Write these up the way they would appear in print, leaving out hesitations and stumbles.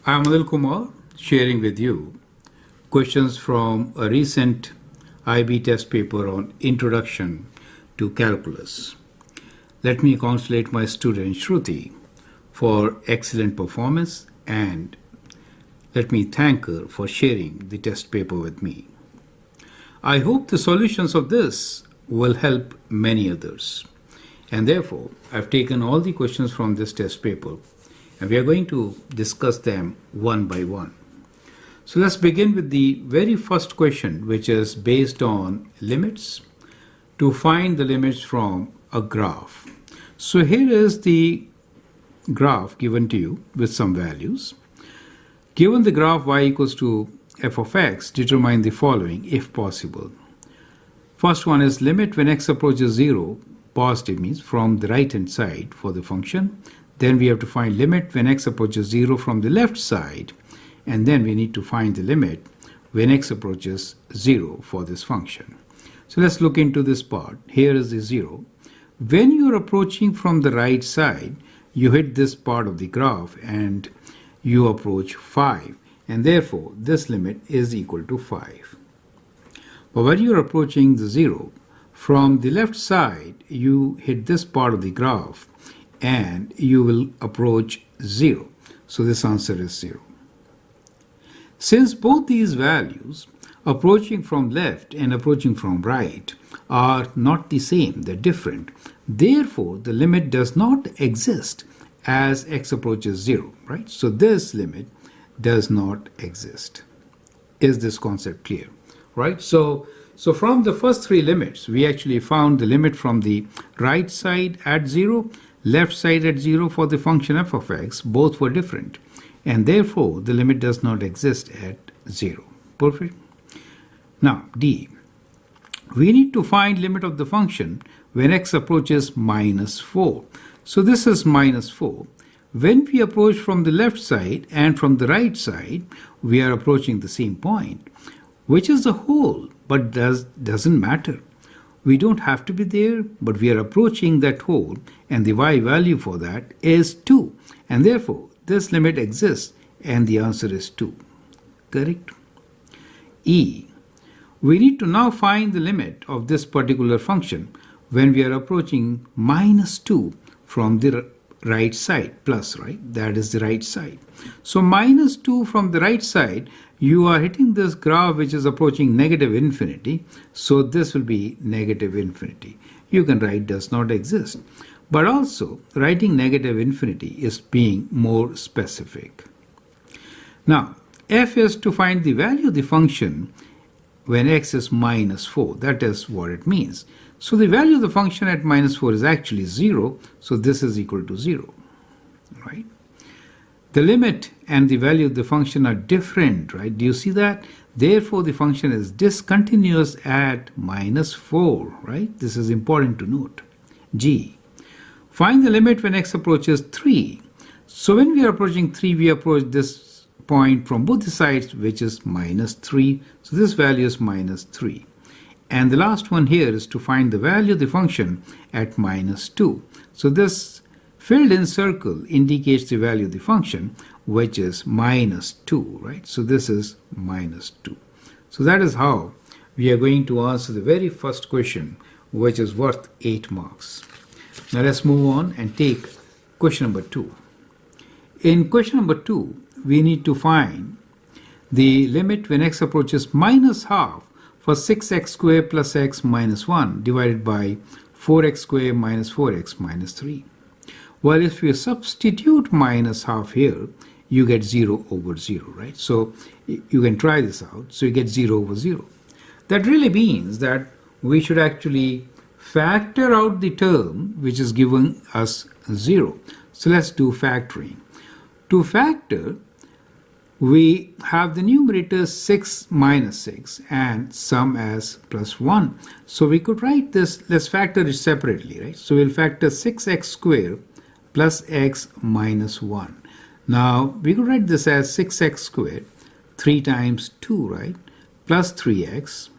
I'm Anil Kumar, sharing with you questions from a recent IB test paper on Introduction to Calculus. Let me congratulate my student Shruti for excellent performance and let me thank her for sharing the test paper with me. I hope the solutions of this will help many others. And therefore, I've taken all the questions from this test paper and we are going to discuss them one by one. So let's begin with the very first question, which is based on limits to find the limits from a graph. So here is the graph given to you with some values. Given the graph y equals to f of x, determine the following if possible. First one is limit when x approaches 0, positive means from the right hand side for the function. Then we have to find limit when x approaches 0 from the left side, and then we need to find the limit when x approaches 0 for this function. So let's look into this part. Here is the 0. When you are approaching from the right side, you hit this part of the graph and you approach 5, and therefore this limit is equal to 5. But when you are approaching the 0, from the left side, you hit this part of the graph and you will approach 0. So this answer is 0. Since both these values, approaching from left and approaching from right, are not the same, they're different, therefore the limit does not exist as x approaches 0, right? So this limit does not exist. Is this concept clear? Right? So from the first three limits, we actually found the limit from the right side at 0, left side at 0 for the function f of x. Both were different, and therefore the limit does not exist at 0. Perfect. Now D, we need to find limit of the function when x approaches minus 4. So this is minus 4. When we approach from the left side and from the right side, we are approaching the same point, which is the whole, but doesn't matter. We don't have to be there, but we are approaching that whole, and the y value for that is 2. And therefore, this limit exists, and the answer is 2. Correct? E, we need to now find the limit of this particular function when we are approaching minus 2 from the right side, plus, right? That is the right side. So minus 2 from the right side, you are hitting this graph which is approaching negative infinity. So this will be negative infinity. You can write does not exist. But also, writing negative infinity is being more specific. Now, f is to find the value of the function when x is minus 4. That is what it means. So the value of the function at minus 4 is actually 0. So this is equal to 0. Right? The limit and the value of the function are different, right? Do you see that? Therefore, the function is discontinuous at minus 4, right? This is important to note. G, find the limit when x approaches 3. So when we are approaching 3, we approach this point from both the sides, which is minus 3. So this value is minus 3. And the last one here is to find the value of the function at minus 2. So this filled in circle indicates the value of the function, which is minus 2, right? So this is minus 2. So that is how we are going to answer the very first question, which is worth 8 marks. Now let's move on and take question number 2. In question number 2, we need to find the limit when x approaches minus half for 6x squared plus x minus 1 divided by 4x squared minus 4x minus 3. Well, if you substitute minus half here, you get 0 over 0, right? So you can try this out. So you get 0 over 0. That really means that we should actually factor out the term which is giving us 0. So let's do factoring. To factor, we have the numerator 6 minus 6 and sum as plus 1. So we could write this, let's factor it separately, right? So we'll factor 6x squared plus x minus 1. Now, we could write this as 6x squared, 3 times 2, right? Plus 3x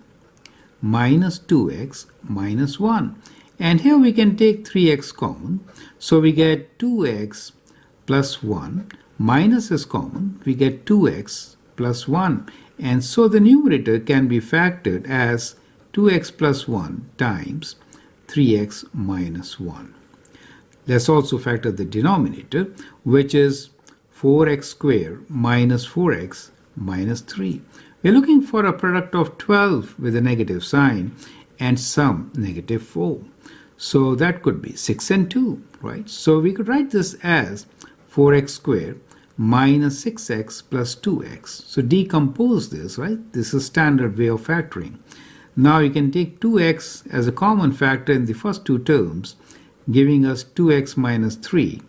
minus 2x minus 1. And here we can take 3x common. So we get 2x plus 1 minus is common, we get 2x plus 1. And so the numerator can be factored as 2x plus 1 times 3x minus 1. Let's also factor the denominator, which is 4x squared minus 4x minus 3. We're looking for a product of 12 with a negative sign and some negative 4. So that could be 6 and 2, right? So we could write this as 4x squared minus 6x plus 2x. So decompose this, right? This is standard way of factoring. Now you can take 2x as a common factor in the first two terms, giving us 2x minus 3.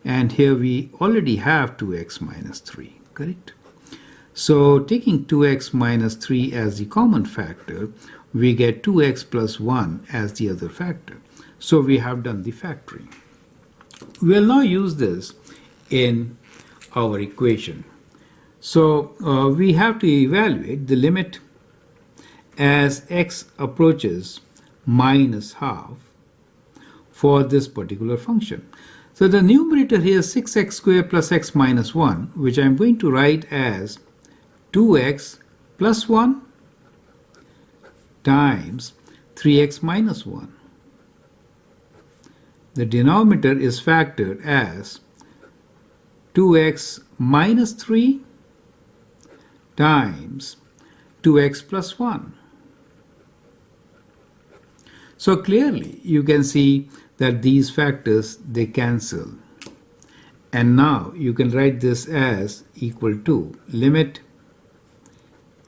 And here we already have 2x minus 3, correct? So taking 2x minus 3 as the common factor, we get 2x plus 1 as the other factor. So we have done the factoring. We'll now use this in our equation. So we have to evaluate the limit as x approaches minus half for this particular function. So the numerator here is 6x squared plus x minus 1, which I'm going to write as 2x plus 1 times 3x minus 1. The denominator is factored as 2x minus 3 times 2x plus 1. So clearly you can see that these factors, they cancel. And now you can write this as equal to limit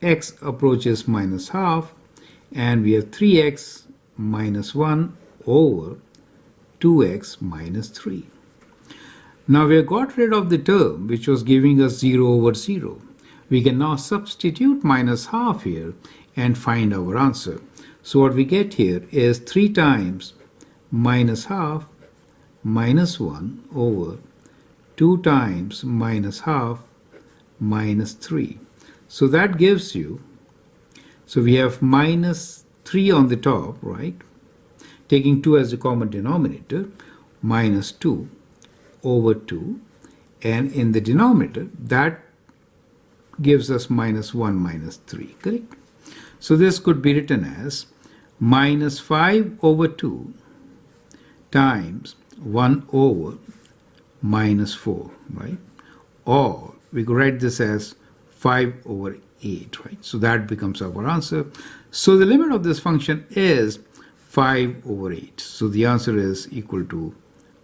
x approaches minus half, and we have 3x minus 1 over 2x minus 3. Now we have got rid of the term which was giving us 0 over 0. We can now substitute minus half here and find our answer. So what we get here is 3 times minus half minus 1 over 2 times minus half minus 3. So that gives you, so we have minus 3 on the top, right? Taking 2 as the common denominator, minus 2 over 2. And in the denominator, that gives us minus 1 minus 3, correct? So this could be written as minus 5 over 2 times 1 over minus 4, right? Or we could write this as 5 over 8, right? So that becomes our answer. So the limit of this function is 5 over 8. So the answer is equal to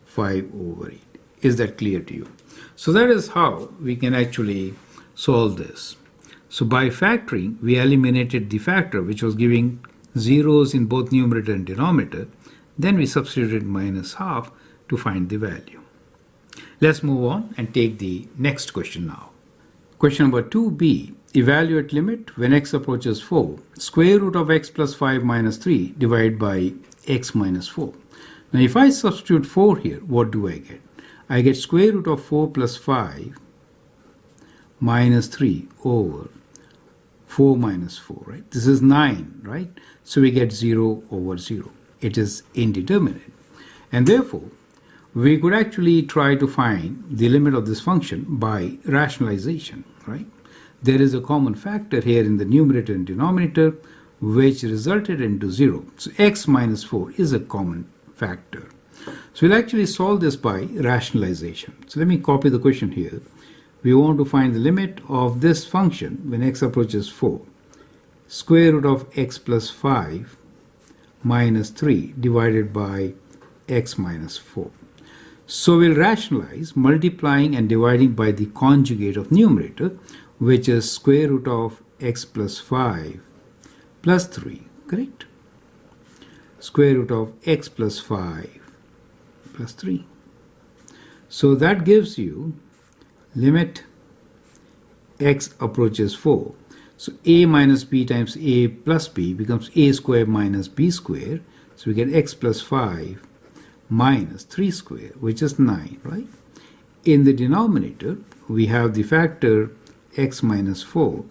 5 over 8. Is that clear to you? So that is how we can actually solve this. So by factoring, we eliminated the factor which was giving zeros in both numerator and denominator. Then we substituted minus half to find the value. Let's move on and take the next question now. Question number 2b. Evaluate limit when x approaches 4. Square root of x plus 5 minus 3 divided by x minus 4. Now if I substitute 4 here, what do I get? I get square root of 4 plus 5 minus 3 over 4 minus 4, right? This is 9, right? So we get 0 over 0. It is indeterminate. And therefore, we could actually try to find the limit of this function by rationalization, right? There is a common factor here in the numerator and denominator which resulted into 0. So x minus 4 is a common factor. So we'll actually solve this by rationalization. So let me copy the question here. We want to find the limit of this function when x approaches 4. Square root of x plus 5 minus 3 divided by x minus 4. So we'll rationalize multiplying and dividing by the conjugate of numerator, which is square root of x plus 5 plus 3, correct? Square root of x plus 5 plus 3. So that gives you limit x approaches 4. So a minus b times a plus b becomes a squared minus b squared. So we get x plus 5 minus 3 squared, which is 9, right? In the denominator, we have the factor x minus 4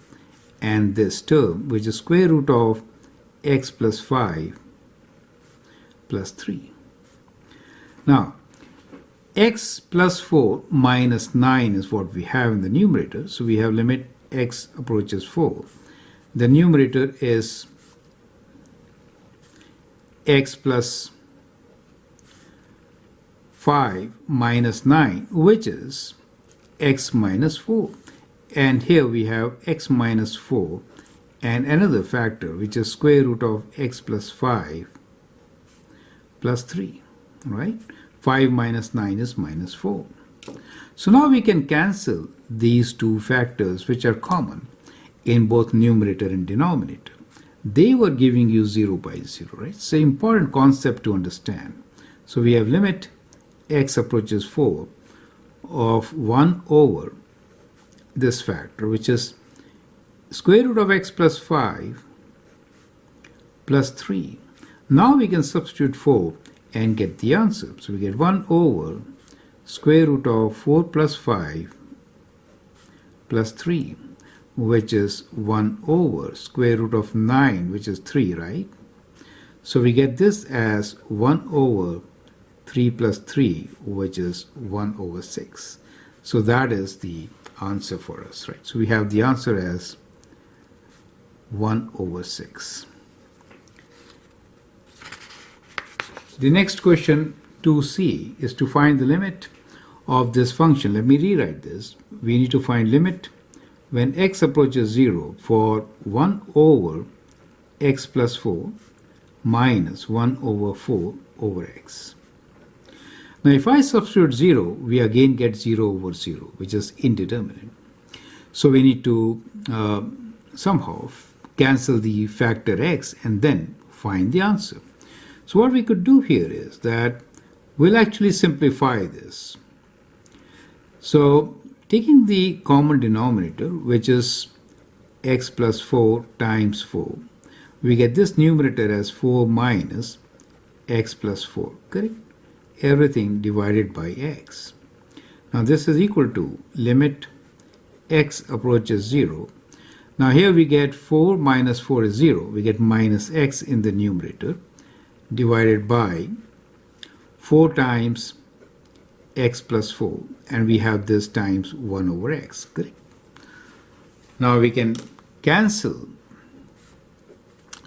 and this term, which is square root of x plus 5 plus 3. Now, x plus 4 minus 9 is what we have in the numerator. So we have limit x approaches 4. The numerator is x plus 5 minus 9, which is x minus 4. And here we have x minus 4 and another factor, which is square root of x plus 5 plus 3, right? 5 minus 9 is minus 4. So now we can cancel these two factors which are common in both numerator and denominator. They were giving you 0 by 0, right? It's an important concept to understand. So we have limit x approaches 4 of 1 over this factor, which is square root of x plus 5 plus 3. Now we can substitute 4 and get the answer. So we get 1 over square root of 4 plus 5 plus 3, which is 1 over square root of 9, which is 3, right? So we get this as 1 over 3 plus 3, which is 1 over 6. So that is the answer for us, right? So we have the answer as 1 over 6. The next question, 2c, is to find the limit of this function. Let me rewrite this. We need to find limit when x approaches 0 for 1 over x plus 4 minus 1 over 4 over x. Now if I substitute 0, we again get 0 over 0, which is indeterminate. So we need to somehow cancel the factor x and then find the answer. So what we could do here is that we'll actually simplify this. So taking the common denominator, which is x plus 4 times 4, we get this numerator as 4 minus x plus 4, correct? Everything divided by x. Now this is equal to limit x approaches 0. Now here we get 4 minus 4 is 0. We get minus x in the numerator divided by 4 times x plus 4, and we have this times 1 over x, correct? Now we can cancel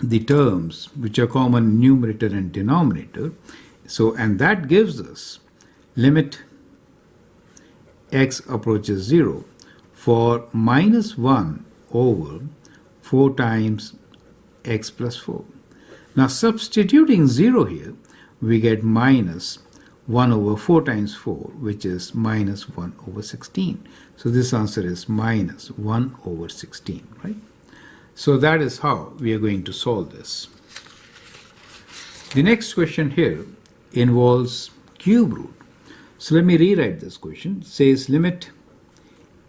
the terms which are common numerator and denominator. So, and that gives us limit x approaches 0 for minus 1 over 4 times x plus 4. Now substituting 0 here, we get minus 1 over 4 times 4, which is minus 1 over 16. So this answer is minus 1 over 16, right? So that is how we are going to solve this. The next question here involves cube root. So let me rewrite this question. It says limit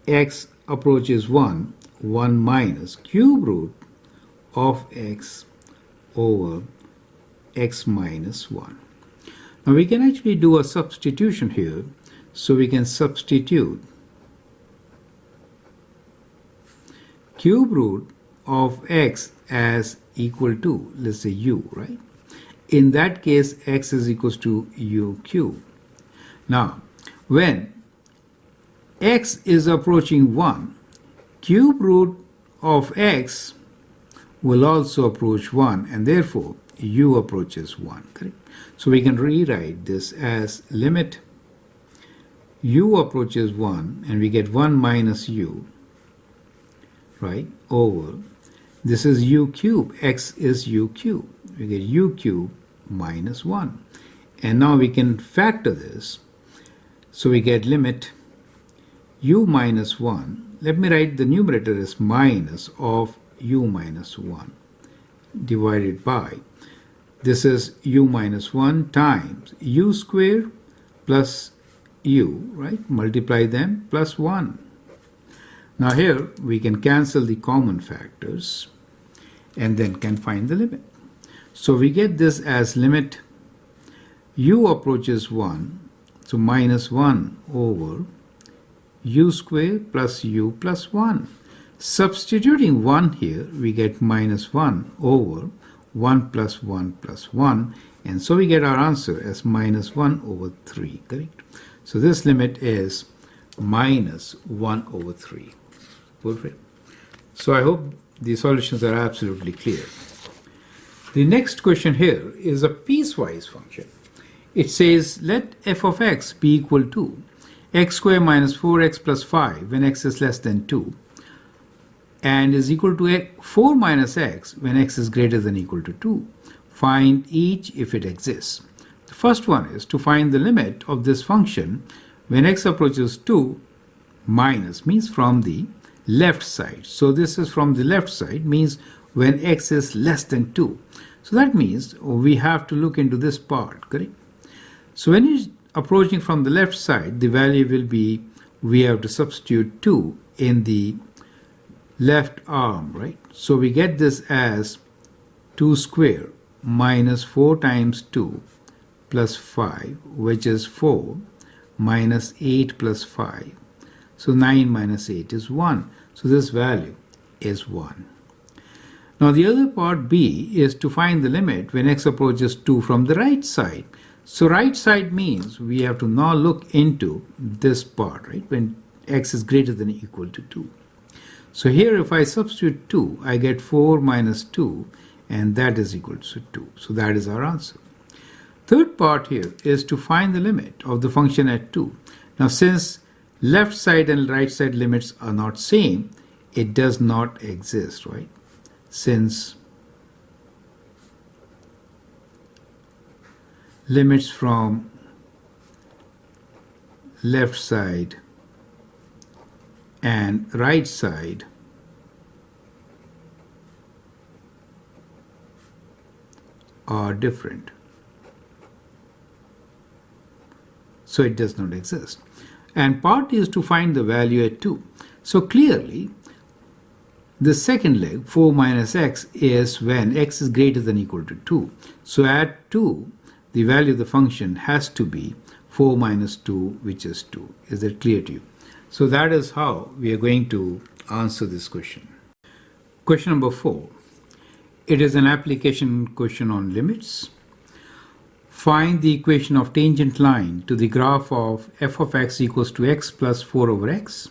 x approaches 1, 1 minus cube root of x over x minus 1. Now we can actually do a substitution here. So we can substitute cube root of x as equal to, let's say, u, right? In that case, x is equals to u cube. Now, when x is approaching 1, cube root of x will also approach 1, and therefore u approaches 1, correct? So we can rewrite this as limit u approaches 1, and we get 1 minus u, right, over, this is u cube, x is u cube. We get u cube minus 1. And now we can factor this. So we get limit u minus 1. Let me write the numerator as minus of u minus 1 divided by, this is u minus 1 times u square plus u, right? Multiply them plus 1. Now here we can cancel the common factors and then can find the limit. So we get this as limit u approaches 1, so minus 1 over u square plus u plus 1. Substituting 1 here, we get minus 1 over 1 plus 1 plus 1, and so we get our answer as minus 1 over 3, correct? So this limit is minus 1 over 3. Perfect. So I hope the solutions are absolutely clear. The next question here is a piecewise function. It says let f of x be equal to x squared minus 4x plus 5 when x is less than 2 and is equal to 4 minus x when x is greater than or equal to 2. Find each if it exists. The first one is to find the limit of this function when x approaches 2 minus means from the left side. So this is from the left side means when x is less than 2. So that means we have to look into this part, correct? So when it's approaching from the left side, the value will be, we have to substitute 2 in the left arm, right? So we get this as 2 squared minus 4 times 2 plus 5, which is 4 minus 8 plus 5. So 9 minus 8 is 1. So this value is 1. Now the other part B is to find the limit when x approaches 2 from the right side. So right side means we have to now look into this part, right? When x is greater than or equal to 2. So here if I substitute 2, I get 4 minus 2 and that is equal to 2. So that is our answer. Third part here is to find the limit of the function at 2. Now since left side and right side limits are not same, it does not exist, right? Since limits from left side and right side are different. So it does not exist. And part is to find the value at 2. So clearly, the second leg, 4 minus x, is when x is greater than or equal to 2. So at 2, the value of the function has to be 4 minus 2, which is 2. Is that clear to you? So that is how we are going to answer this question. Question number 4. It is an application question on limits. Find the equation of tangent line to the graph of f of x equals to x plus 4 over x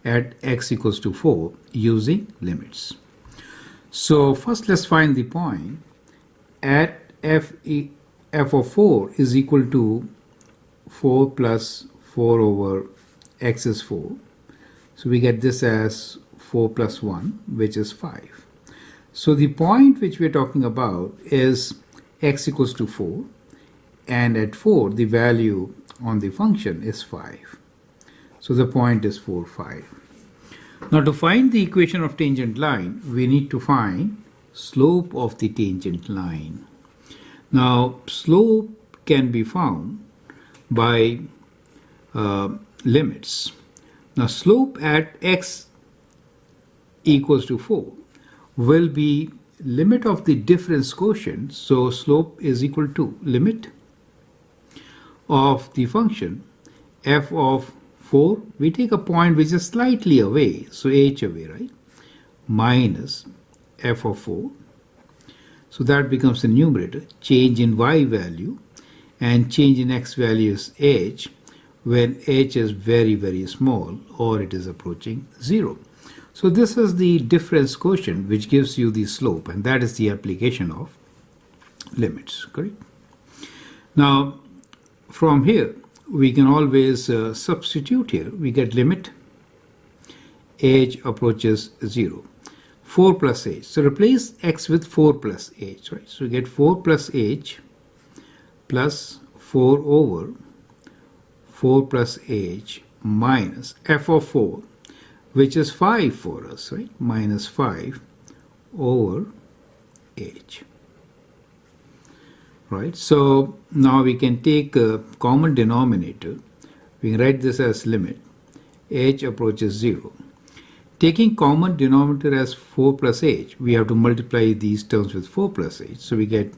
at x equals to 4 using limits. So first let's find the point at f of 4 is equal to 4 plus 4 over x is 4. So we get this as 4 plus 1, which is 5. So the point which we are talking about is x equals to 4, and at 4 the value on the function is 5. So the point is 4, 5. Now to find the equation of tangent line, we need to find slope of the tangent line. Now slope can be found by limits. Now slope at x equals to 4 will be limit of the difference quotient. So slope is equal to limit of the function f of 4. We take a point which is slightly away, so h away, right? Minus f of 4. So that becomes the numerator. Change in y value and change in x value is h when h is very, very small or it is approaching 0. So this is the difference quotient which gives you the slope, and that is the application of limits, correct? Now from here we can always substitute here. We get limit h approaches 0. 4 plus h. So replace x with 4 plus h, right? So we get 4 plus h plus 4 over 4 plus h minus f of 4, which is 5 for us, right? Minus 5 over h. Right? So now we can take a common denominator. We can write this as limit h approaches 0. Taking common denominator as 4 plus h, we have to multiply these terms with 4 plus h. So we get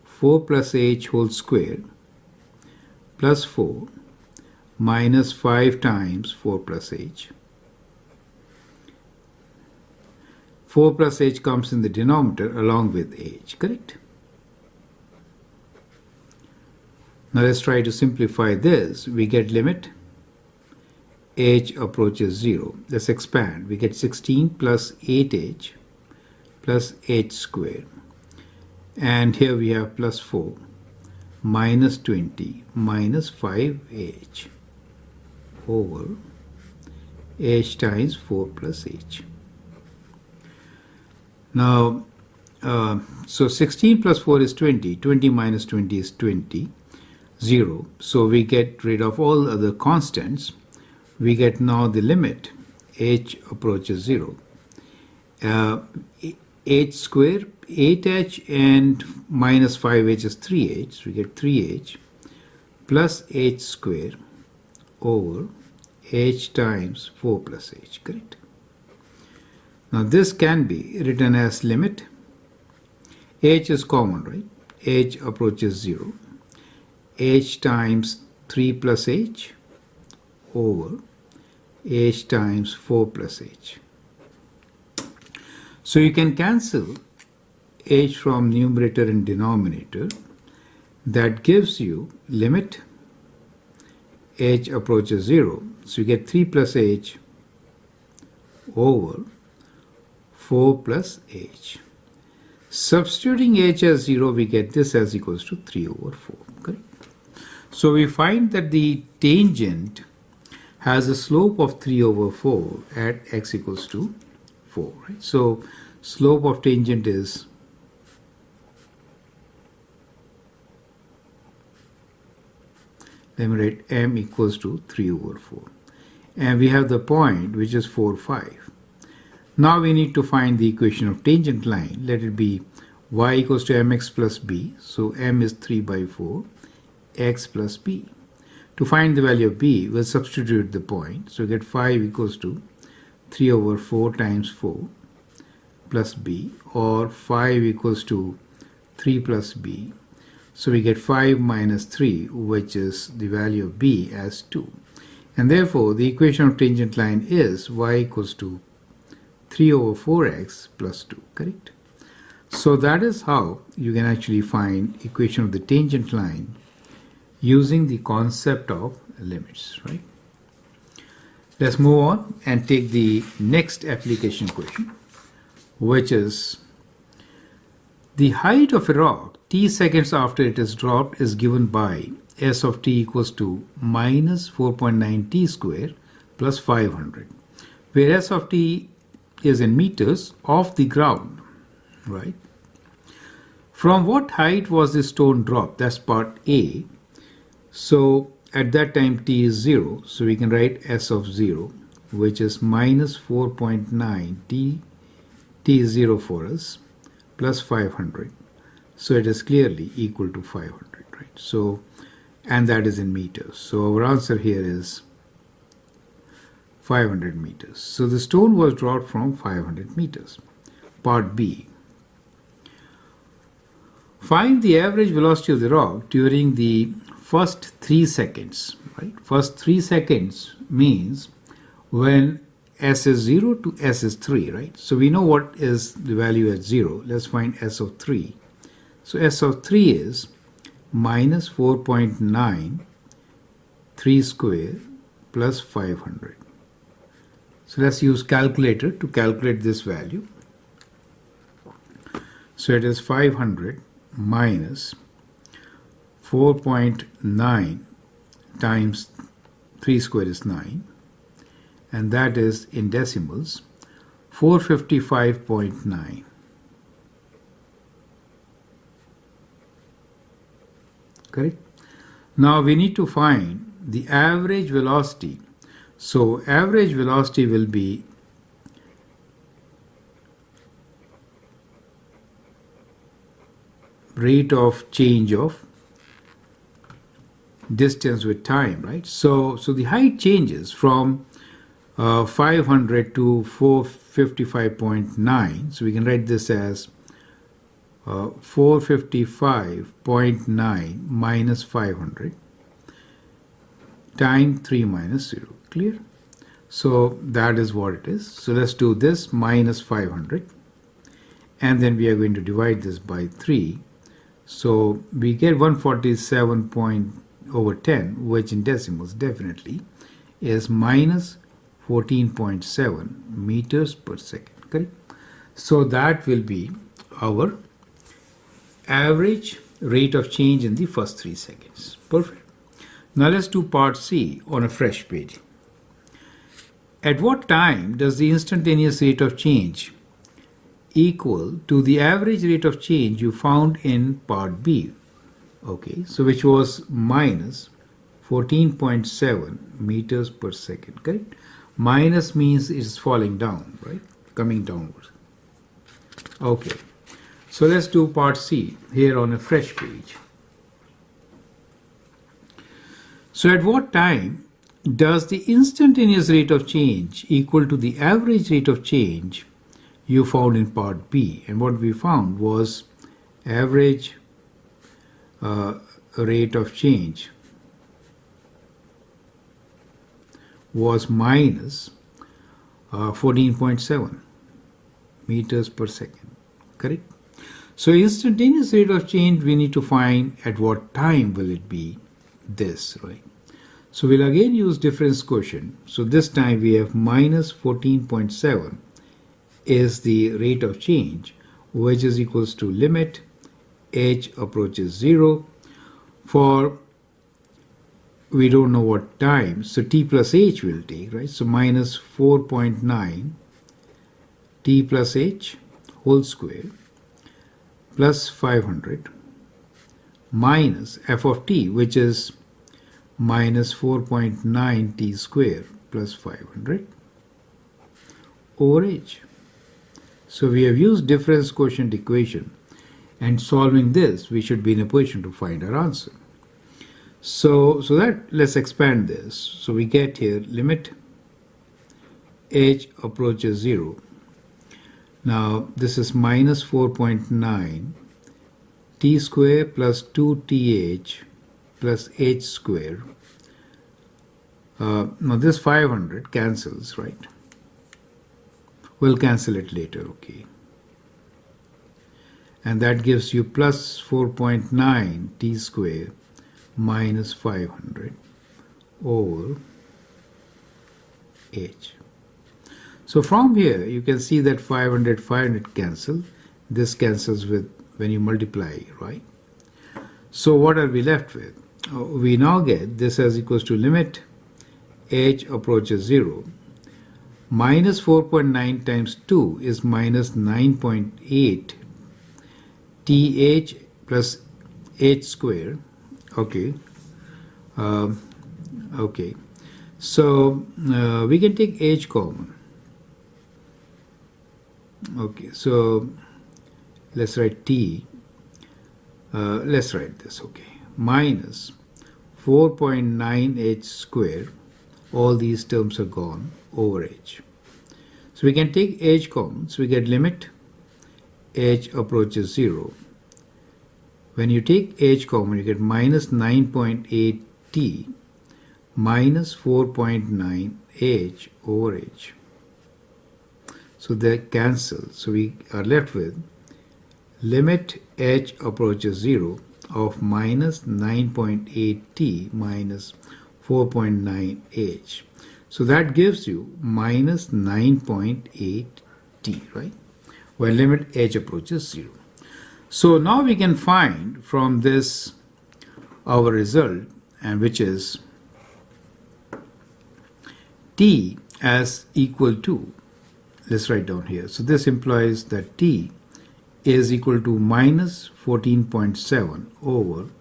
4 plus h whole square plus 4 minus 5 times 4 plus h. 4 plus h comes in the denominator along with h, correct? Now let's try to simplify this. We get limit h approaches 0. Let's expand. We get 16 plus 8h plus h squared. And here we have plus 4 minus 20 minus 5h over h times 4 plus h. Now, so 16 plus 4 is 20. 20 minus 20 is 20. 0. So we get rid of all other constants. We get now the limit h approaches 0. H square, 8h and minus 5h is 3h. So we get 3h plus h square over h times 4 plus h, correct? Now this can be written as limit. H is common, right? H approaches 0. H times 3 plus h over h times 4 plus h. So you can cancel h from numerator and denominator. That gives you limit h approaches 0. So you get 3 plus h over 4 plus h. Substituting h as 0, we get this as equals to 3 over 4. Correct? So we find that the tangent has a slope of 3 over 4 at x equals to 4. Right? So slope of tangent is let me write m equals to 3 over 4. And we have the point which is 4, 5. Now we need to find the equation of tangent line. Let it be y equals to mx plus b. So m is 3 by 4, x plus b. To find the value of b, we'll substitute the point. So we get 5 equals to 3 over 4 times 4 plus b, or 5 equals to 3 plus b. So we get 5 minus 3, which is the value of b as 2. And therefore, the equation of tangent line is y equals to 3 over 4x plus 2, correct? So that is how you can actually find equation of the tangent line using the concept of limits, right? Let's move on and take the next application question, which is the height of a rock t seconds after it is dropped is given by s of t equals to minus 4.9 t square plus 500, where s of t is in meters off the ground, right? From what height was the stone dropped? That's part A. So at that time t is 0, so we can write s of 0, which is minus 4.9 t is 0 for us, plus 500. So it is clearly equal to 500, right? So, and that is in meters. So our answer here is 500 meters. So the stone was dropped from 500 meters. Part B. Find the average velocity of the rock during the first 3 seconds, right? First 3 seconds means when s is 0 to s is 3, right? So we know what is the value at 0. Let's find s of 3. So s of 3 is minus 4.9 3 square plus 500. So let's use calculator to calculate this value. So it is 500 minus 4.9 times 3 square is 9, and that is in decimals 455.9. Correct? Now we need to find the average velocity. So average velocity will be rate of change of distance with time, right? So the height changes from 500 to 455.9. So we can write this as 455.9 minus 500 times 3 minus 0. Clear? So that is what it is. So let's do this minus 500. And then we are going to divide this by 3. So we get 147 point over 10, which in decimals definitely is minus 14.7 meters per second. Correct? So that will be our average rate of change in the first 3 seconds. Perfect. Now let's do part C on a fresh page. At what time does the instantaneous rate of change equal to the average rate of change you found in part B? Okay, so which was minus 14.7 meters per second, correct? Minus means it's falling down, right? Coming downwards. Okay, so let's do part C here on a fresh page. So at what time does the instantaneous rate of change equal to the average rate of change you found in part B? And what we found was average rate of change was minus 14.7 meters per second, correct? So instantaneous rate of change we need to find at what time will it be this, right? So we'll again use difference quotient. So this time we have minus 14.7 is the rate of change, which is equals to limit h approaches 0 for we don't know what time, so t plus h will take, right? So minus 4.9 t plus h whole square plus 500 minus f of t, which is minus 4.9 t square plus 500 over h. So we have used difference quotient equation, and solving this we should be in a position to find our answer. So that let's expand this. So we get here limit h approaches 0. Now this is minus 4.9 t square plus 2th plus h square. Now this 500 cancels, right? We'll cancel it later, okay? And that gives you plus 4.9 t square minus 500 over h. So from here you can see that 500 cancel. This cancels with when you multiply, right? So what are we left with? We now get this as equals to limit h approaches 0. Minus 4.9 times 2 is minus 9.8 th plus h square. Okay. Okay. So we can take h common. Okay. So let's write t. Let's write this. Okay. Minus 4.9 h square. All these terms are gone over h. So we can take h common. So we get limit h approaches 0. When you take h common, you get minus 9.8 t minus 4.9 h over h. So they cancel. So we are left with limit h approaches 0 of minus 9.8 t minus 4.9 h. So that gives you minus 9.8 t, right? Where limit h approaches 0. So now we can find from this our result, and which is t as equal to, let's write down here. So this implies that t is equal to minus 14.7 over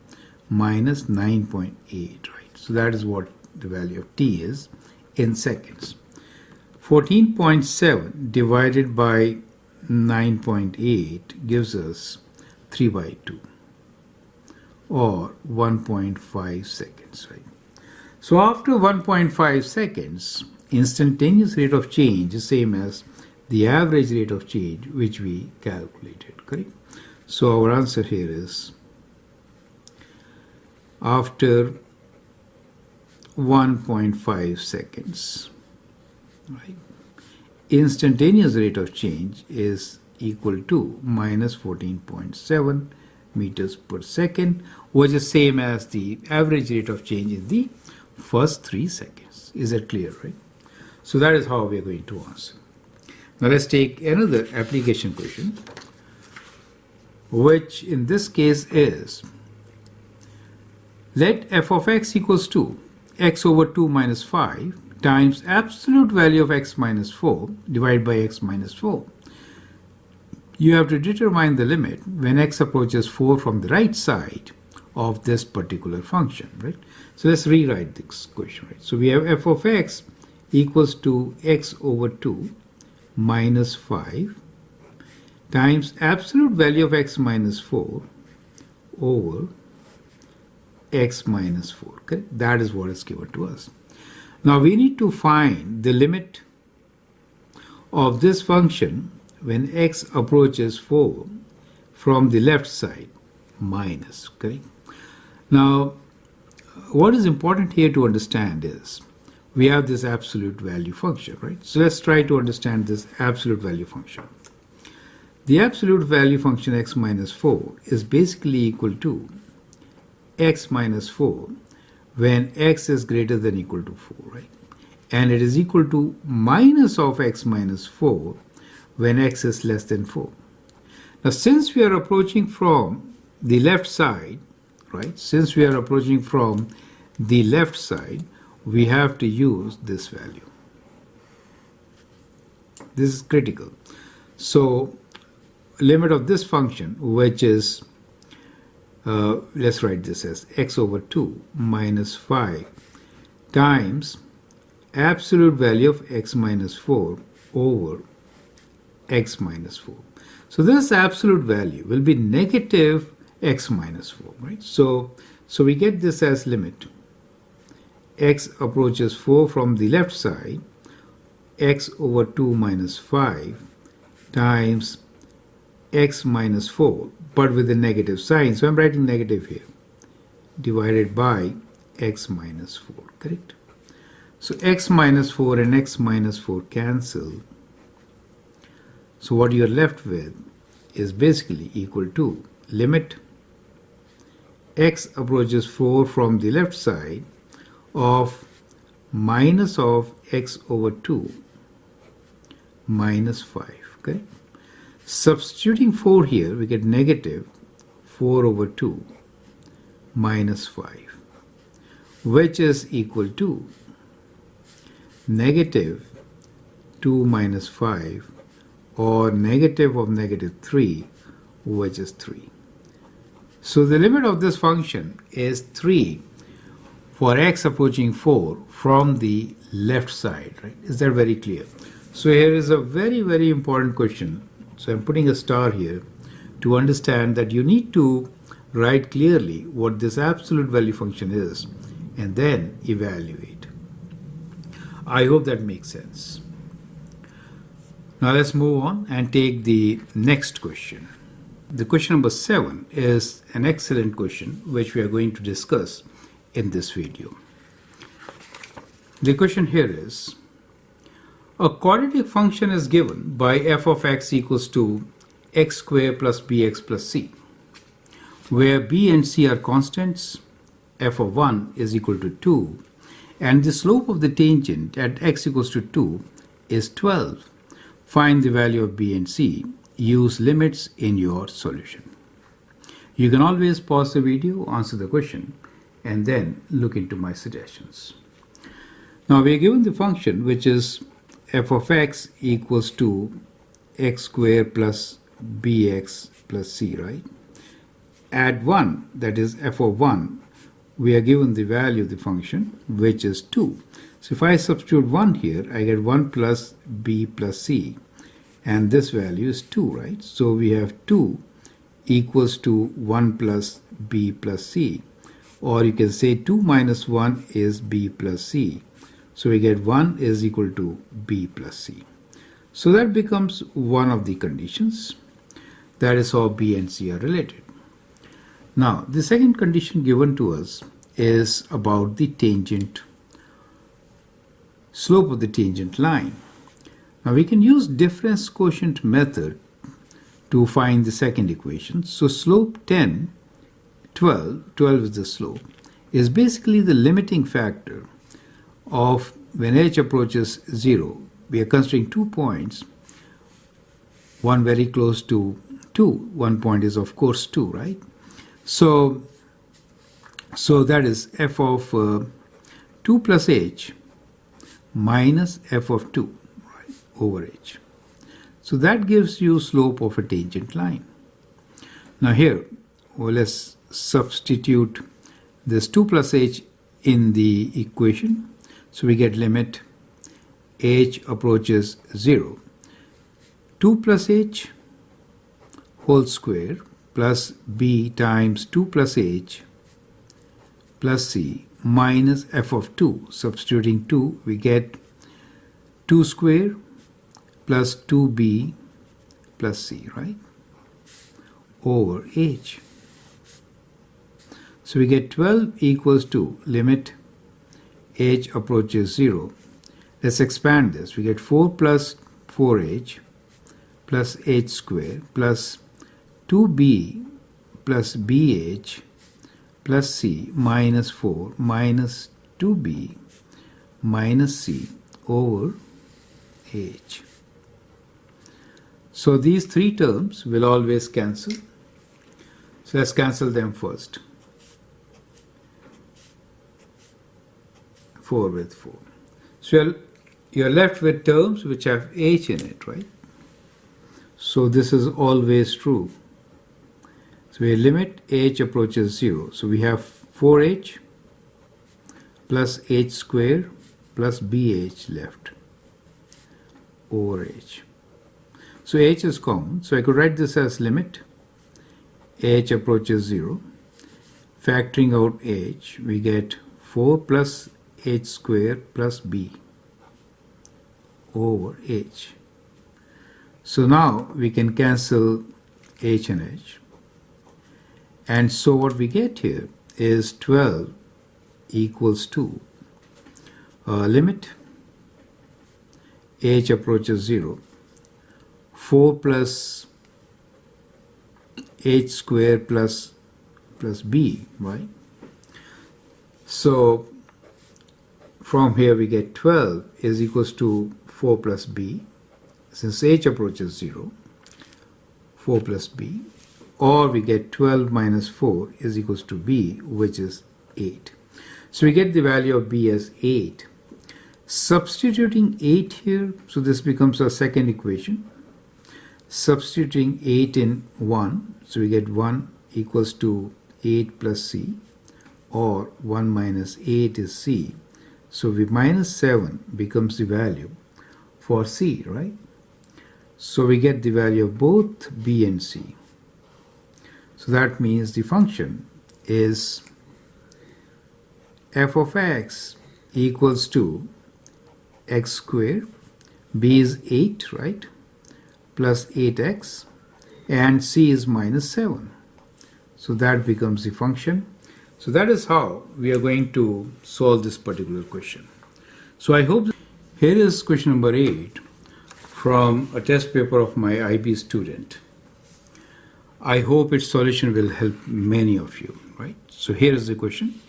minus 9.8, right? So that is what the value of t is in seconds. 14.7 divided by 9.8 gives us 3 by 2 or 1.5 seconds, right? So after 1.5 seconds, instantaneous rate of change is same as the average rate of change which we calculated, correct? So our answer here is after 1.5 seconds, right? Instantaneous rate of change is equal to minus 14.7 meters per second, which is same as the average rate of change in the first 3 seconds. Is that clear, right? So that is how we are going to answer. Now let's take another application question, which in this case is, let f of x equals to x over 2 minus 5 times absolute value of x minus 4 divided by x minus 4. You have to determine the limit when x approaches 4 from the right side of this particular function, right? So let's rewrite this question, right? So we have f of x equals to x over 2 minus 5 times absolute value of x minus 4 over x minus 4. Okay? That is what is given to us. Now we need to find the limit of this function when x approaches 4 from the left side minus. Okay? Now what is important here to understand is we have this absolute value function, right? So let's try to understand this absolute value function. The absolute value function x minus 4 is basically equal to x minus 4 when x is greater than or equal to 4, right? And it is equal to minus of x minus 4 when x is less than 4. Now since we are approaching from the left side, right? Since we are approaching from the left side, we have to use this value. This is critical. So limit of this function, which is let's write this as x over 2 minus 5 times absolute value of x minus 4 over x minus 4. So this absolute value will be negative x minus 4, right? So we get this as limit x approaches 4 from the left side, x over 2 minus 5 times x minus 4, but with a negative sign. So I'm writing negative here, divided by x minus 4, correct? So x minus 4 and x minus 4 cancel. So what you're left with is basically equal to limit x approaches 4 from the left side of minus of x over 2 minus 5, okay? Substituting 4 here, we get negative 4 over 2 minus 5, which is equal to negative 2 minus 5, or negative of negative 3, which is 3. So the limit of this function is 3 for x approaching 4 from the left side, right? Is that very clear? So here is a very, very important question. So I'm putting a star here to understand that you need to write clearly what this absolute value function is and then evaluate. I hope that makes sense. Now let's move on and take the next question. The question number 7 is an excellent question which we are going to discuss in this video. The question here is, a quadratic function is given by f of x equals to x squared plus bx plus c, where b and c are constants, f of 1 is equal to 2, and the slope of the tangent at x equals to 2 is 12. Find the value of b and c. Use limits in your solution. You can always pause the video, answer the question, and then look into my suggestions. Now we are given the function which is f of x equals to x squared plus bx plus c, right? At 1, that is f of 1, we are given the value of the function which is 2. So if I substitute 1 here, I get 1 plus b plus c, and this value is 2, right? So we have 2 equals to 1 plus b plus c, or you can say 2 minus 1 is b plus c. So we get 1 is equal to b plus c. So that becomes one of the conditions. That is how b and c are related. Now the second condition given to us is about the tangent, slope of the tangent line. Now we can use difference quotient method to find the second equation. So slope 10 12 is the slope, is basically the limiting factor of when h approaches 0. We are considering 2 points, one very close to 2. One point is, of course, 2, right? So that is f of 2 plus h minus f of 2, right, over h. So that gives you slope of a tangent line. Now here, well, let's substitute this 2 plus h in the equation. So we get limit h approaches 0. 2 plus h whole square plus b times 2 plus h plus c minus f of 2. Substituting 2, we get 2 square plus 2b plus c, right, over h. So we get 12 equals to limit h approaches 0. Let's expand this. We get 4 plus 4h plus h square plus 2b plus bh plus c minus 4 minus 2b minus c over h. So these three terms will always cancel. So let's cancel them first. 4 with 4. So you're left with terms which have h in it, right? So this is always true. So we limit h approaches 0. So we have 4h plus h square plus bh left over h. So h is common. So I could write this as limit h approaches 0. Factoring out h, we get 4 plus h square plus b over h. So now we can cancel h and h. And so what we get here is 12 equals to limit h approaches 0. 4 plus h square plus b, right? So from here we get 12 is equals to 4 plus b. Since h approaches 0, 4 plus b, or we get 12 minus 4 is equals to b, which is 8. So we get the value of b as 8. Substituting 8 here, so this becomes our second equation. Substituting 8 in 1, so we get 1 equals to 8 plus c, or 1 minus 8 is c. So we minus 7 becomes the value for c, right? So we get the value of both b and c. So that means the function is f of x equals to x squared, b is 8, right, plus 8x, and c is minus 7. So that becomes the function. So that is how we are going to solve this particular question. So I hope here is question number 8 from a test paper of my IB student. I hope its solution will help many of you, right? So here is the question,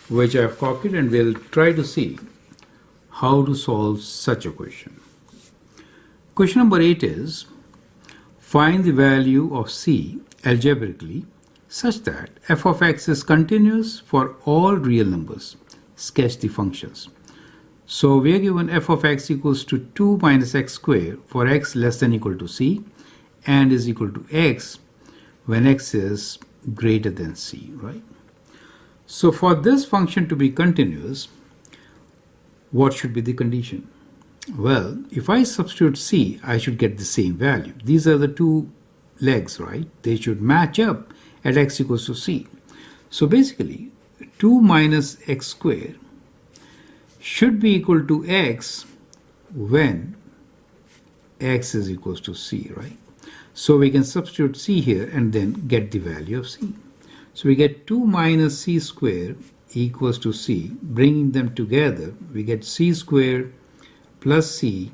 which I have copied, and we'll try to see how to solve such a question. Question number 8 is, find the value of c algebraically such that f of x is continuous for all real numbers. Sketch the functions. So we are given f of x equals to 2 minus x squared for x less than equal to c and is equal to x when x is greater than c, right? So for this function to be continuous, what should be the condition? Well, if I substitute c, I should get the same value. These are the two legs, right? They should match up at x equals to c. So basically, 2 minus x squared should be equal to x when x is equals to c, right? So we can substitute c here and then get the value of c. So we get 2 minus c squared equals to c. Bringing them together, we get c squared plus c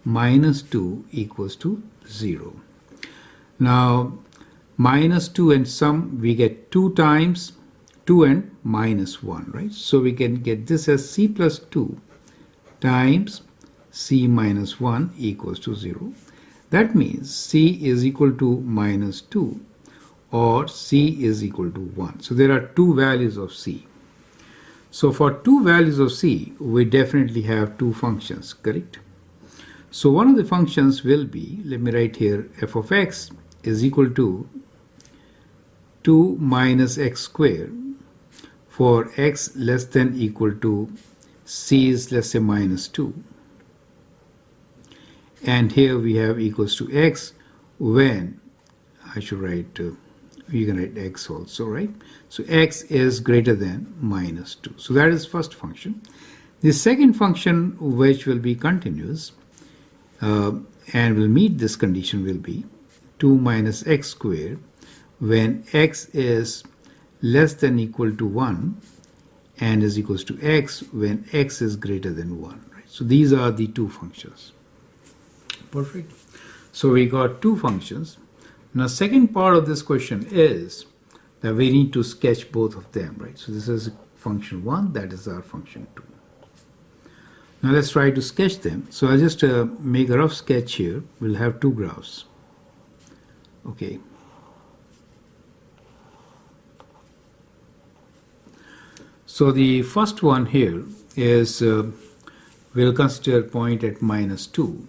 minus 2 equals to 0. Now, minus 2 and sum, we get 2 times 2 and minus 1, right? So we can get this as c plus 2 times c minus 1 equals to 0. That means c is equal to minus 2 or c is equal to 1. So there are two values of c. So for two values of c, we definitely have two functions, correct? So one of the functions will be, let me write here, f of x is equal to 2 minus x squared for x less than equal to c is, let's say, minus 2. And here we have equals to x when, I should write, you can write x also, right? So x is greater than minus 2. So that is first function. The second function, which will be continuous and will meet this condition, will be 2 minus x squared when x is less than equal to 1 and is equals to x when x is greater than 1. Right? So these are the two functions. Perfect. So we got two functions. Now second part of this question is that we need to sketch both of them, right? So this is function 1, that is our function 2. Now let's try to sketch them. So I'll just make a rough sketch here. We'll have two graphs. Okay. So the first one here is, we'll consider point at minus 2.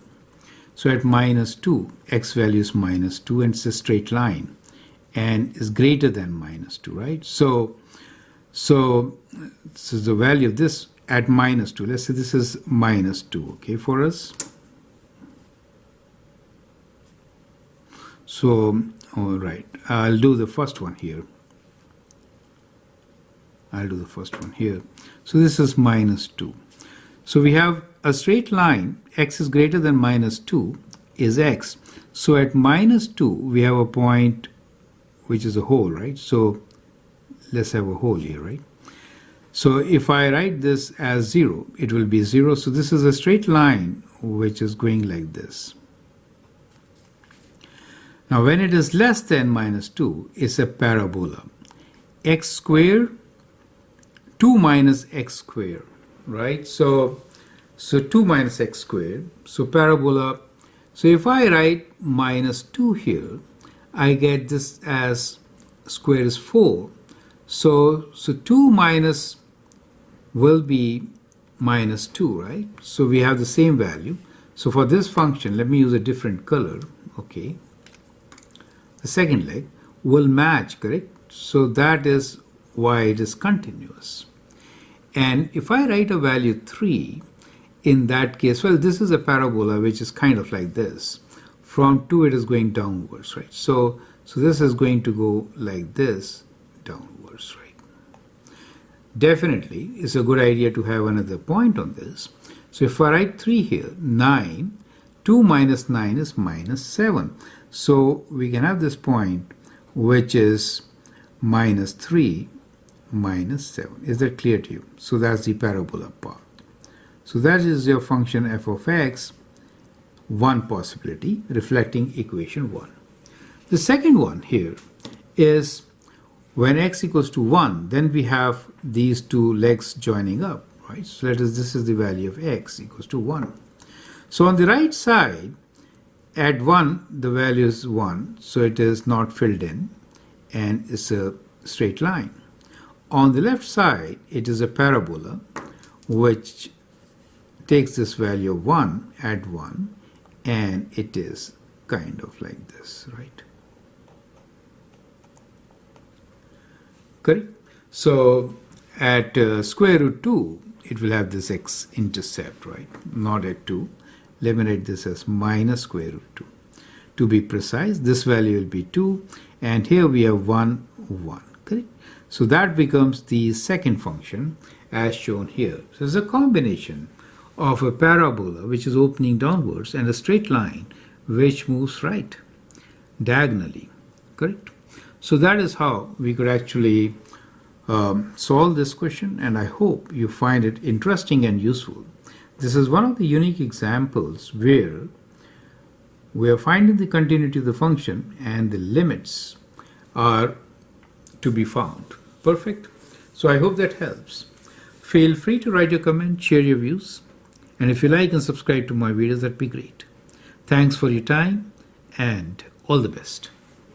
So at minus 2, x value is minus 2 and it's a straight line and is greater than minus 2, right? So this is the value of this at minus 2. Let's say this is minus 2, okay, for us. So, all right, I'll do the first one here. So this is minus 2. So we have a straight line, x is greater than minus 2 is x. So at minus 2, we have a point which is a hole, right? So let's have a hole here, right? So if I write this as 0, it will be 0. So this is a straight line which is going like this. Now when it is less than minus 2, it's a parabola. X squared, 2 minus x squared, right? So 2 minus x squared, so parabola. So if I write minus 2 here, I get this as square is 4. So 2 minus will be minus 2, right? So we have the same value. So for this function, let me use a different color, okay? The second leg will match, correct? So that is why it is continuous. And if I write a value 3, in that case, well, this is a parabola which is kind of like this. From 2, it is going downwards, right? So this is going to go like this, downwards, right? Definitely, it's a good idea to have another point on this. So if I write 3 here, 9, 2 minus 9 is minus 7. So we can have this point which is minus 3 minus 7. Is that clear to you? So that's the parabola part. So that is your function f of x, one possibility reflecting equation 1. The second one here is when x equals to 1, then we have these two legs joining up, right? So this is the value of x equals to 1. So on the right side, at 1, the value is 1, so it is not filled in and it's a straight line. On the left side, it is a parabola which takes this value of 1 at 1 and it is kind of like this, right? Correct? So at square root 2, it will have this x-intercept, right? Not at 2. Let me write this as minus square root 2. To be precise, this value will be 2 and here we have 1, 1. Correct? So that becomes the second function as shown here. So it's a combination of a parabola which is opening downwards and a straight line which moves right diagonally, correct? So that is how we could actually solve this question, and I hope you find it interesting and useful. This is one of the unique examples where we are finding the continuity of the function and the limits are to be found. Perfect. So I hope that helps. Feel free to write your comment, share your views, and if you like and subscribe to my videos, that'd be great. Thanks for your time and all the best.